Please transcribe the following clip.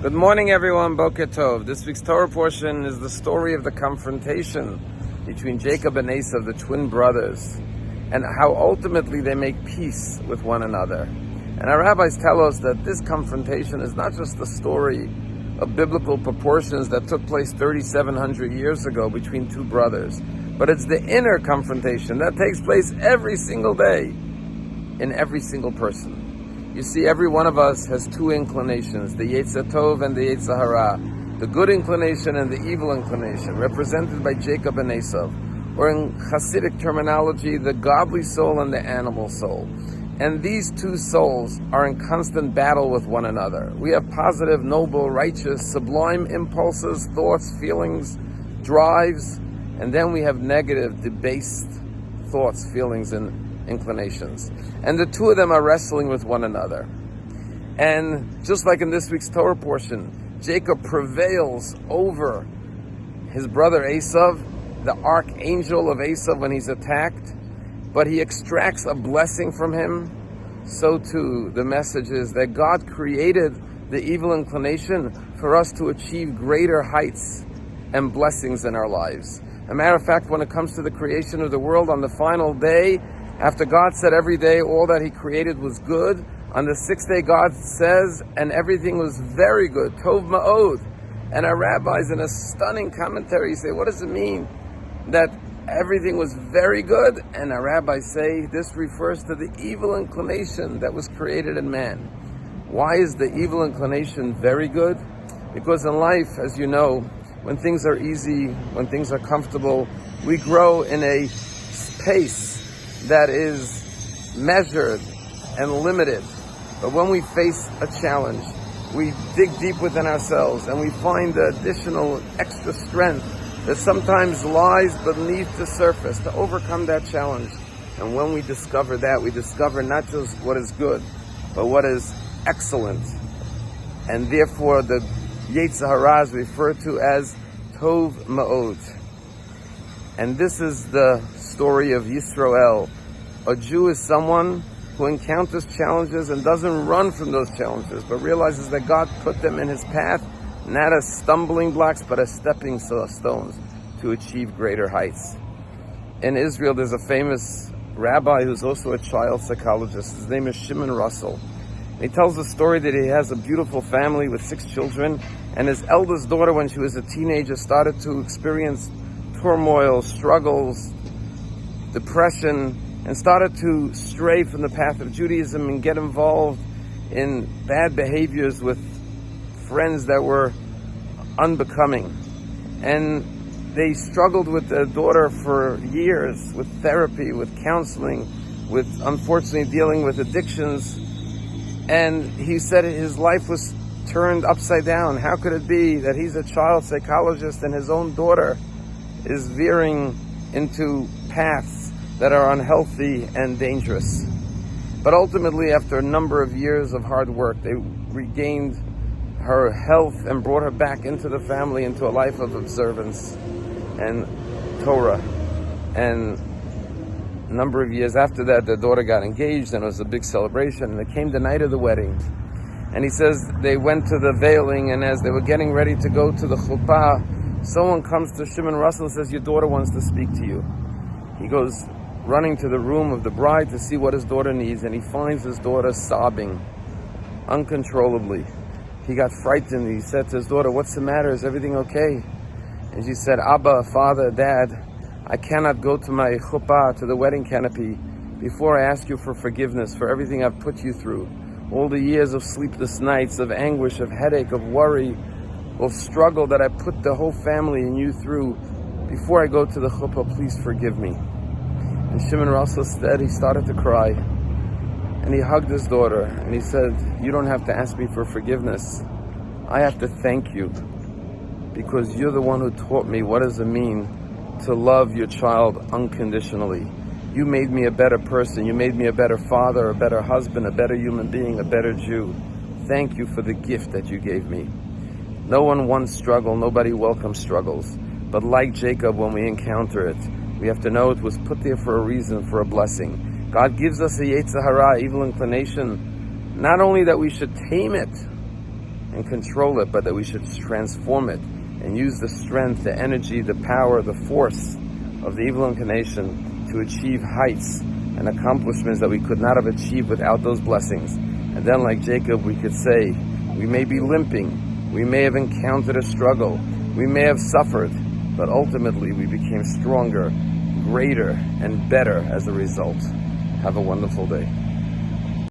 Good morning, everyone. Boker Tov. This week's Torah portion is the story of the confrontation between Jacob and Esau, the twin brothers, and how ultimately they make peace with one another. And our rabbis tell us that this confrontation is not just the story of biblical proportions that took place 3,700 years ago between two brothers, but it's the inner confrontation that takes place every single day in every single person. You see, every one of us has two inclinations, the Yetzer Tov and the Yetzer Hara, the good inclination and the evil inclination, represented by Jacob and Esau, or in Hasidic terminology, the godly soul and the animal soul. And these two souls are in constant battle with one another. We have positive, noble, righteous, sublime impulses, thoughts, feelings, drives, and then we have negative, debased thoughts, feelings, and inclinations. And the two of them are wrestling with one another. And just like in this week's Torah portion, Jacob prevails over his brother Esau, the archangel of Esau when he's attacked, but he extracts a blessing from him. So too, the message is that God created the evil inclination for us to achieve greater heights and blessings in our lives. As a matter of fact, when it comes to the creation of the world on the final day, after God said every day all that he created was good, on the sixth day God says, and everything was very good, Tov Ma'od. And our rabbis in a stunning commentary say, what does it mean that everything was very good? And our rabbis say this refers to the evil inclination that was created in man. Why is the evil inclination very good? Because in life, as you know, when things are easy, when things are comfortable, we grow in a pace that is measured and limited. But when we face a challenge, we dig deep within ourselves and we find the additional extra strength that sometimes lies beneath the surface to overcome that challenge. And when we discover that, we discover not just what is good, but what is excellent. And therefore the Yetzer Hara is referred to as Tov Ma'od. And this is the story of Yisroel. A Jew is someone who encounters challenges and doesn't run from those challenges, but realizes that God put them in his path, not as stumbling blocks, but as stepping stones to achieve greater heights. In Israel, there's a famous rabbi who's also a child psychologist. His name is Shimon Russell. He tells the story that he has a beautiful family with 6 children, and his eldest daughter, when she was a teenager, started to experience turmoil, struggles, depression, and started to stray from the path of Judaism and get involved in bad behaviors with friends that were unbecoming. And they struggled with their daughter for years, with therapy, with counseling, with unfortunately dealing with addictions. And he said his life was turned upside down. How could it be that he's a child psychologist and his own daughter is veering into paths that are unhealthy and dangerous? But ultimately, after a number of years of hard work, they regained her health and brought her back into the family, into a life of observance and Torah. And a number of years after that, their daughter got engaged, and it was a big celebration, and it came the night of the wedding. And he says they went to the veiling, and as they were getting ready to go to the chuppah, someone comes to Shimon Russell and says, your daughter wants to speak to you. He goes running to the room of the bride to see what his daughter needs, and he finds his daughter sobbing uncontrollably. He got frightened. He said to his daughter, what's the matter? Is everything okay? And she said, Abba, Father, Dad, I cannot go to my chuppah, to the wedding canopy, before I ask you for forgiveness for everything I've put you through. All the years of sleepless nights, of anguish, of headache, of worry, of struggle that I put the whole family and you through. Before I go to the chuppah, please forgive me. And Shimon Russell said he started to cry. And he hugged his daughter and he said, you don't have to ask me for forgiveness. I have to thank you, because you're the one who taught me what does it mean to love your child unconditionally. You made me a better person. You made me a better father, a better husband, a better human being, a better Jew. Thank you for the gift that you gave me. No one wants struggle. Nobody welcomes struggles. But like Jacob, when we encounter it, we have to know it was put there for a reason, for a blessing. God gives us a Yetzer Hara, evil inclination, not only that we should tame it, and control it, but that we should transform it and use the strength, the energy, the power, the force of the evil inclination to achieve heights and accomplishments that we could not have achieved without those blessings. And then, like Jacob, we could say, we may be limping, we may have encountered a struggle, we may have suffered, but ultimately we became stronger, greater, and better as a result. Have a wonderful day.